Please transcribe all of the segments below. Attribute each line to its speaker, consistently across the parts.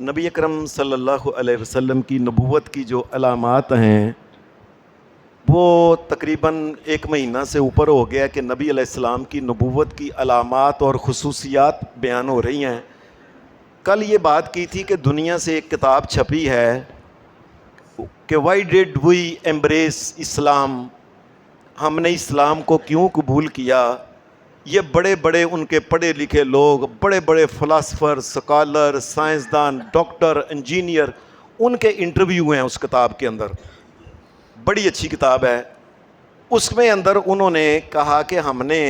Speaker 1: نبی اکرم صلی اللہ علیہ وسلم کی نبوت کی جو علامات ہیں وہ تقریباً 1 مہینہ سے اوپر ہو گیا کہ نبی علیہ السلام کی نبوت کی علامات اور خصوصیات بیان ہو رہی ہیں۔ کل یہ بات کی تھی کہ دنیا سے ایک کتاب چھپی ہے کہ وائی ڈیڈ وی ایمبریس اسلام، ہم نے اسلام کو کیوں قبول کیا۔ یہ بڑے بڑے ان کے پڑھے لکھے لوگ، بڑے بڑے فلاسفر، سکالر، سائنسدان، ڈاکٹر، انجینئر، ان کے انٹرویو ہیں اس کتاب کے اندر۔ بڑی اچھی کتاب ہے۔ اس میں اندر انہوں نے کہا کہ ہم نے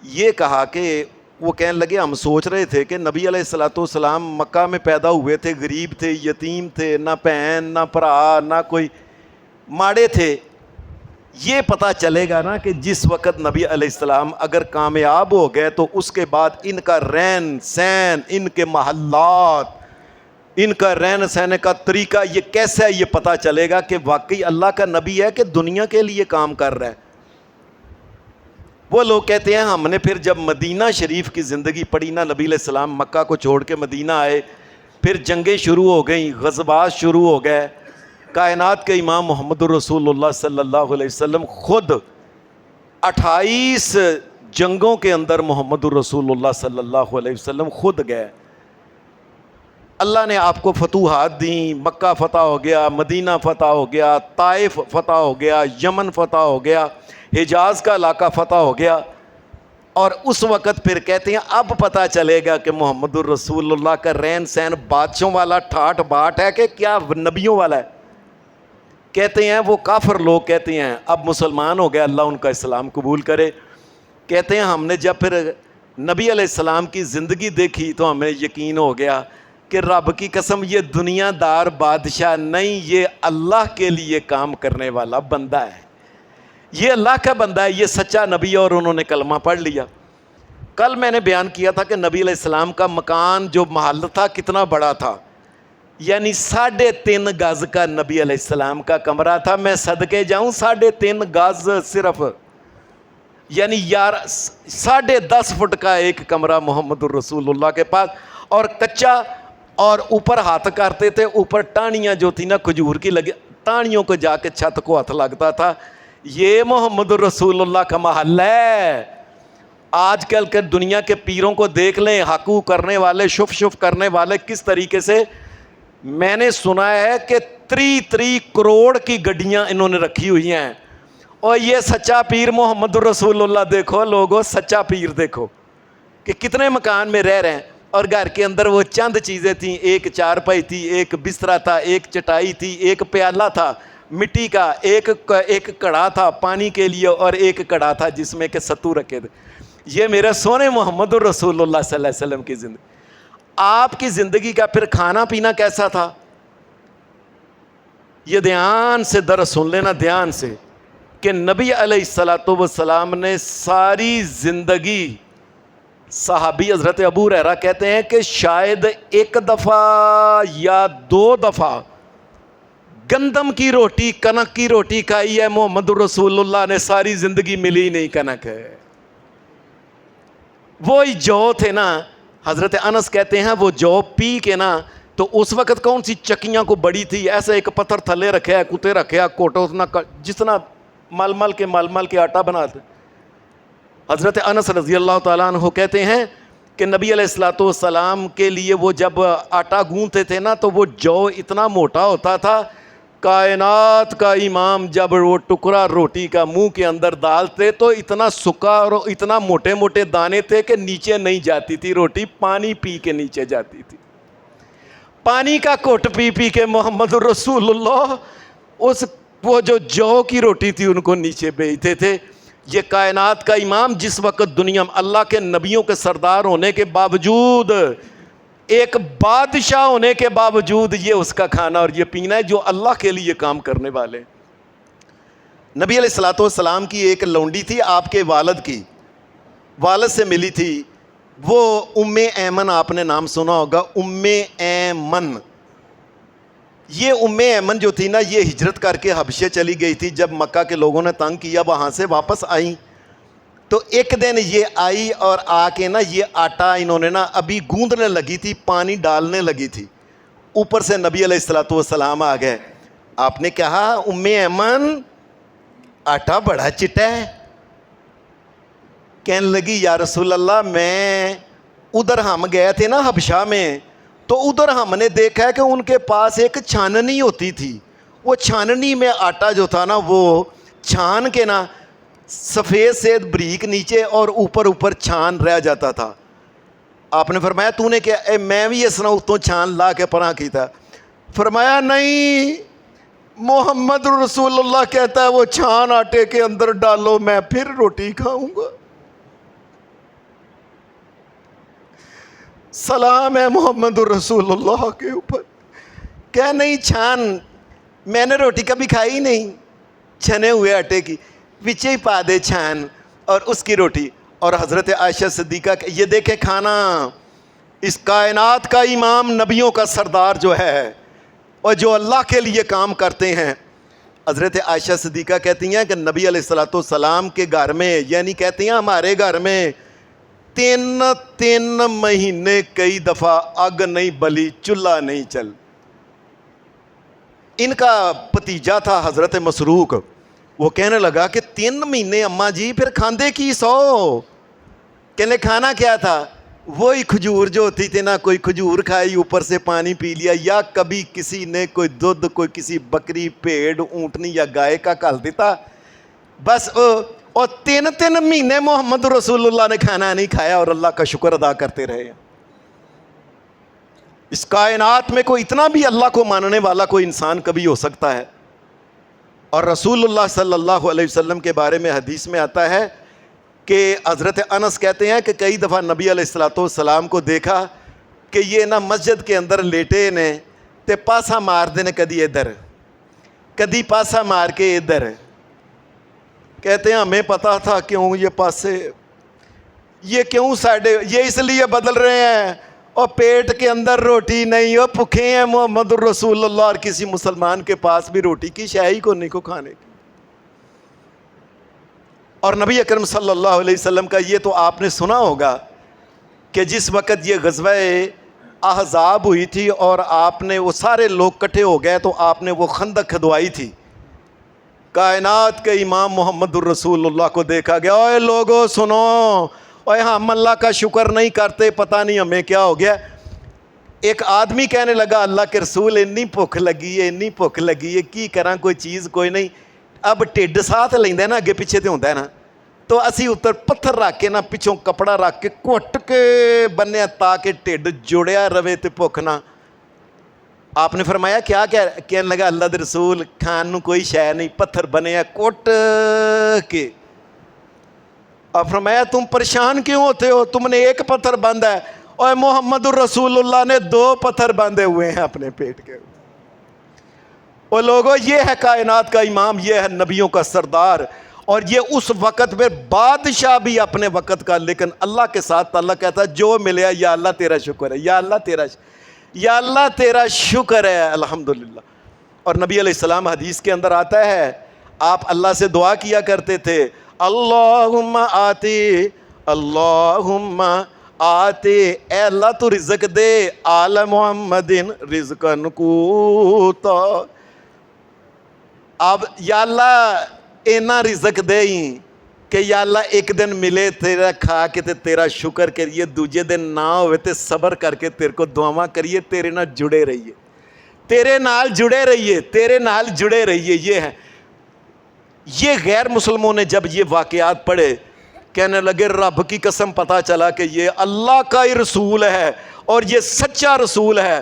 Speaker 1: یہ کہا کہ وہ کہنے لگے ہم سوچ رہے تھے کہ نبی علیہ الصلوۃ والسلام مکہ میں پیدا ہوئے تھے، غریب تھے، یتیم تھے، نہ بہن نہ بھرا نہ کوئی، ماڑے تھے۔ یہ پتہ چلے گا نا کہ جس وقت نبی علیہ السلام اگر کامیاب ہو گئے تو اس کے بعد ان کا رہن سہن، ان کے محلات، ان کا رہن سہنے کا طریقہ یہ کیسا ہے، یہ پتہ چلے گا کہ واقعی اللہ کا نبی ہے کہ دنیا کے لیے کام کر رہا ہے۔ وہ لوگ کہتے ہیں ہم نے پھر جب مدینہ شریف کی زندگی پڑھی نا، نبی علیہ السلام مکہ کو چھوڑ کے مدینہ آئے، پھر جنگیں شروع ہو گئیں، غزوات شروع ہو گئے۔ کائنات کے امام محمد الرسول اللہ صلی اللہ علیہ وسلم خود 28 جنگوں کے اندر محمد الرسول اللہ صلی اللہ علیہ وسلم خود گئے۔ اللہ نے آپ کو فتوحات دیں، مکہ فتح ہو گیا، مدینہ فتح ہو گیا، طائف فتح ہو گیا، یمن فتح ہو گیا، حجاز کا علاقہ فتح ہو گیا۔ اور اس وقت پھر کہتے ہیں اب پتہ چلے گا کہ محمد الرسول اللہ کا رہن سہن بادشاہوں والا ٹھاٹ باٹ ہے کہ کیا نبیوں والا ہے۔ کہتے ہیں وہ کافر لوگ کہتے ہیں، اب مسلمان ہو گیا، اللہ ان کا اسلام قبول کرے، کہتے ہیں ہم نے جب پھر نبی علیہ السلام کی زندگی دیکھی تو ہمیں یقین ہو گیا کہ رب کی قسم یہ دنیا دار بادشاہ نہیں، یہ اللہ کے لیے کام کرنے والا بندہ ہے، یہ اللہ کا بندہ ہے، یہ سچا نبی ہے۔ اور انہوں نے کلمہ پڑھ لیا۔ کل میں نے بیان کیا تھا کہ نبی علیہ السلام کا مکان جو محل تھا کتنا بڑا تھا، یعنی 3.5 گز کا نبی علیہ السلام کا کمرہ تھا۔ میں صدقے جاؤں 3.5 گز صرف، یعنی 10.5 فٹ کا ایک کمرہ محمد الرسول اللہ کے پاس، اور کچا، اور اوپر ہاتھ کرتے تھے، اوپر ٹانیاں جو تھی نا کھجور کی لگی، ٹانیوں کو جا کے چھت کو ہاتھ لگتا تھا۔ یہ محمد الرسول اللہ کا محل ہے۔ آج کل کے دنیا کے پیروں کو دیکھ لیں، حقو کرنے والے، شف کرنے والے کس طریقے سے، میں نے سنا ہے کہ 3 کروڑ کی گڈیاں انہوں نے رکھی ہوئی ہیں۔ اور یہ سچا پیر محمد الرسول اللہ دیکھو لوگوں، سچا پیر دیکھو کہ کتنے مکان میں رہ رہے ہیں، اور گھر کے اندر وہ چند چیزیں تھیں، ایک چارپائی تھی، ایک بسترا تھا، ایک چٹائی تھی، ایک پیالہ تھا مٹی کا، ایک کڑا تھا پانی کے لیے، اور ایک کڑا تھا جس میں کہ ستو رکھے تھے۔ یہ میرے سونے محمد الرسول اللہ صلی اللہ علیہ وسلم کی زندگی۔ آپ کی زندگی کا پھر کھانا پینا کیسا تھا، یہ دھیان سے درس سن لینا، دھیان سے، کہ نبی علیہ الصلوۃ والسلام نے ساری زندگی، صحابی حضرت ابو ہریرہ کہتے ہیں کہ شاید 1 دفعہ یا 2 دفعہ گندم کی روٹی، کنک کی روٹی کھائی ہے محمد الرسول اللہ نے، ساری زندگی ملی نہیں کنک ہے۔ وہی جو تھے نا، حضرت انس کہتے ہیں وہ جو پی کے نا، تو اس وقت کون سی چکیاں کو بڑی تھی، ایسے ایک پتھر تھلے رکھے ہے، کتے رکھے ہے، کوٹو جتنا مل کے آٹا بناتے۔ حضرت انس رضی اللہ تعالیٰ عنہ کہتے ہیں کہ نبی علیہ الصلوۃ والسلام کے لیے وہ جب آٹا گوندتے تھے نا تو وہ جو اتنا موٹا ہوتا تھا، کائنات کا امام جب وہ ٹکڑا روٹی کا منہ کے اندر ڈالتے تو اتنا سکا اور اتنا موٹے موٹے دانے تھے کہ نیچے نہیں جاتی تھی روٹی، پانی پی کے نیچے جاتی تھی۔ پانی کا کوٹ پی پی کے محمد الرسول اللہ وہ جو کی روٹی تھی ان کو نیچے بھیجتے تھے۔ یہ کائنات کا امام جس وقت دنیا میں اللہ کے نبیوں کے سردار ہونے کے باوجود، ایک بادشاہ ہونے کے باوجود، یہ اس کا کھانا اور یہ پینا ہے جو اللہ کے لیے کام کرنے والے۔ نبی علیہ الصلوۃ والسلام کی ایک لونڈی تھی، آپ کے والد سے ملی تھی، وہ ام ایمن، آپ نے نام سنا ہوگا، ام ایمن۔ یہ ام ایمن جو تھی نا، یہ ہجرت کر کے حبشے چلی گئی تھی، جب مکہ کے لوگوں نے تنگ کیا وہاں سے واپس آئیں، تو ایک دن یہ آئی اور آ کے نا یہ آٹا انہوں نے نا ابھی گوندنے لگی تھی، پانی ڈالنے لگی تھی، اوپر سے نبی علیہ الصلوۃ والسلام آ گئے. آپ نے کہا ام ایمن آٹا بڑا چٹا ہے. کہنے لگی یا رسول اللہ میں ادھر ہم گئے تھے نا حبشہ میں, تو ادھر ہم نے دیکھا ہے کہ ان کے پاس ایک چھاننی ہوتی تھی, وہ چھاننی میں آٹا جو تھا نا وہ چھان کے نا سفید سے بریک نیچے اور اوپر چھان رہ جاتا تھا. آپ نے فرمایا تو نے کیا میں بھی اس طرح اتوں چھان لا کے پناہ کی تھا. فرمایا نہیں, محمد رسول اللہ کہتا ہے وہ چھان آٹے کے اندر ڈالو میں پھر روٹی کھاؤں گا. سلام ہے محمد رسول اللہ کے اوپر. کہ نہیں چھان, میں نے روٹی کبھی کھائی نہیں چھنے ہوئے آٹے کی, پیچھے ہی پا دے چھان اور اس کی روٹی. اور حضرت عائشہ صدیقہ یہ دیکھیں کھانا, اس کائنات کا امام, نبیوں کا سردار جو ہے اور جو اللہ کے لیے کام کرتے ہیں. حضرت عائشہ صدیقہ کہتی ہیں کہ نبی علیہ الصلوۃ والسلام کے گھر میں, یعنی کہتی ہیں ہمارے گھر میں 3 مہینے کئی دفعہ آگ نہیں بلی, چولہا نہیں چل. ان کا بھتیجا تھا حضرت مسروق, وہ کہنے لگا کہ 3 مہینے اماں جی پھر کھاندے کی سو. کہنے کھانا کیا تھا, وہی کھجور جو ہوتی تھی نا, کوئی کھجور کھائی اوپر سے پانی پی لیا, یا کبھی کسی نے کوئی دودھ کوئی کسی بکری بھیڑ اونٹنی یا گائے کا کھال دیتا بس. اور 3 مہینے محمد رسول اللہ نے کھانا نہیں کھایا اور اللہ کا شکر ادا کرتے رہے. اس کائنات میں کوئی اتنا بھی اللہ کو ماننے والا کوئی انسان کبھی ہو سکتا ہے. اور رسول اللہ صلی اللہ علیہ وسلم کے بارے میں حدیث میں آتا ہے کہ حضرت انس کہتے ہیں کہ کئی دفعہ نبی علیہ الصلوۃ والسلام کو دیکھا کہ یہ نا مسجد کے اندر لیٹے نے تے پاسا مار دینے, کدی ادھر کدی پاسا مار کے ادھر. کہتے ہیں ہمیں پتا تھا کیوں یہ پاسے, یہ کیوں سائڈے, یہ اس لیے بدل رہے ہیں اور پیٹ کے اندر روٹی نہیں, اور بھوکے ہیں محمد الرسول اللہ, اور کسی مسلمان کے پاس بھی روٹی کی شاہی کو نہیں کو کھانے کی. اور نبی اکرم صلی اللہ علیہ وسلم کا یہ تو آپ نے سنا ہوگا کہ جس وقت یہ غزوہ احزاب ہوئی تھی اور آپ نے وہ سارے لوگ کٹھے ہو گئے, تو آپ نے وہ خندق کھدوائی تھی. کائنات کے امام محمد الرسول اللہ کو دیکھا گیا, اوے لوگوں سنو, اوے ہم اللہ کا شکر نہیں کرتے, پتہ نہیں ہمیں کیا ہو گیا. ایک آدمی کہنے لگا اللہ کے رسول انی بھوک لگی ہے, انی بھوک لگی ہے, کی کراں کوئی چیز کوئی نہیں. اب ٹھڈ ساتھ لیندا ہے نا, اگے پیچھے تے ہوندا ہے نا, تو اسی اوپر پتھر رکھ کے نا پچھوں کپڑا رکھ کے کٹ کے بنیا تاکہ ٹھڈ جڑیا رہے تے بھوک نہ. آپ نے فرمایا کیا کہنے لگا اللہ دے رسول کھان نو کوئی شے نہیں, پتھر بنے کوٹ کے. آپ فرمایا تم پریشان کیوں ہوتے ہو, تم نے ایک پتھر باندھا ہے, اور محمد الرسول اللہ نے 2 پتھر باندھے ہوئے ہیں اپنے پیٹ کے. اور لوگوں یہ ہے کائنات کا امام, یہ ہے نبیوں کا سردار, اور یہ اس وقت میں بادشاہ بھی اپنے وقت کا, لیکن اللہ کے ساتھ اللہ کہتا ہے جو ملے یا اللہ تیرا شکر ہے, یا اللہ تیرا شکر ہے, الحمدللہ. اور نبی علیہ السلام حدیث کے اندر آتا ہے آپ اللہ سے دعا کیا کرتے تھے, اللہم آتی اللہم آتی, اے اللہ تو رزق دے آل محمد رزقن قوتا. اب یا اللہ اینا رزق دے ہی کہ یا اللہ ایک دن ملے تیرا کھا کے تے تیرا شکر کریے, دوجے دن نہ ہوئے تے صبر کر کے تیرے کو دعاواں کریے, تیرے نال جڑے رہیے, تیرے نال جڑے رہیے, تیرے نال جڑے رہیے. یہ ہے. یہ غیر مسلموں نے جب یہ واقعات پڑھے کہنے لگے رب کی قسم پتہ چلا کہ یہ اللہ کا ہی رسول ہے اور یہ سچا رسول ہے.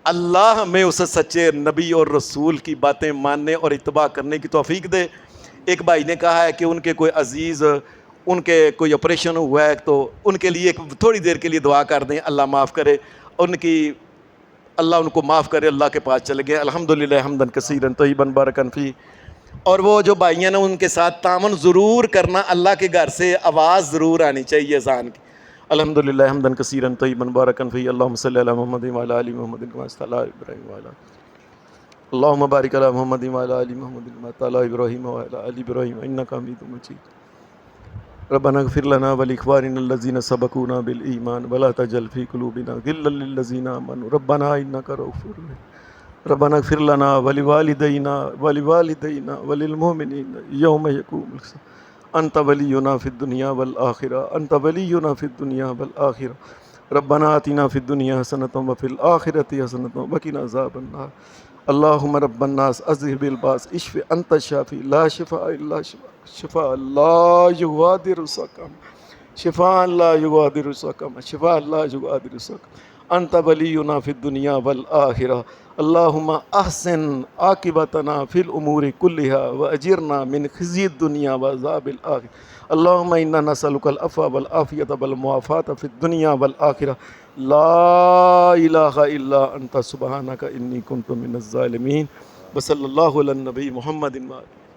Speaker 1: اللہ ہمیں اس سچے نبی اور رسول کی باتیں ماننے اور اتباع کرنے کی توفیق دے. ایک بھائی نے کہا ہے کہ ان کے کوئی عزیز, ان کے کوئی آپریشن ہوا ہے, تو ان کے لیے ایک تھوڑی دیر کے لیے دعا کر دیں, اللہ معاف کرے ان کی, اللہ ان کو معاف کرے, اللہ کے پاس چلے گئے. الحمدللہ حمدن کثیرا طیبا مبارکا فی. اور وہ جو بھائیاں نے ان کے ساتھ تعاون ضرور کرنا, اللہ کے گھر سے آواز ضرور آنی چاہیے اذان کی. الحمدللہ حمدن کثیرا طیبا مبارکا فی. اللہم صلی علی محمد وعلی آل محمد کما صلی علی ابراہیم وعلی اللہم بارک علی محمد وعلی آل محمد کما صلی علی ابراہیم وعلی آل ابراہیم انک حمید مجید. ربنا اغفر لنا ولإخواننا الذين سبقونا بالإيمان ولا تجعل في قلوبنا غلا للذين آمنوا ربنا إنك رؤوف رحيم ربنا اغفر لنا ولوالدينا وللمؤمنين يوم يقوم الحساب أنت ولينا في الدنيا والآخرة أنت ولينا في الدنيا والآخرة ربنا آتنا في الدنيا حسنة وفي الآخرة حسنة وقنا عذاب النار اللهم رب الناس أذهب الباس اشف أنت الشافي لا شفاء إلا شفاء لا يغادر سقما شفاء لا يغادر سقما شفاء لا يغادر سقما أنت ولينا في الدنيا والآخرة اللهم أحسن عاقبتنا في الأمور كلها وأجرنا من خزي الدنيا وعذاب الآخرة اللهم إنا نسألك العفو والعافية والمعافاة في الدنيا والآخرة لا إله إلا أنت سبحانك إني كنت من الظالمين وصلى الله على النبي محمد وآله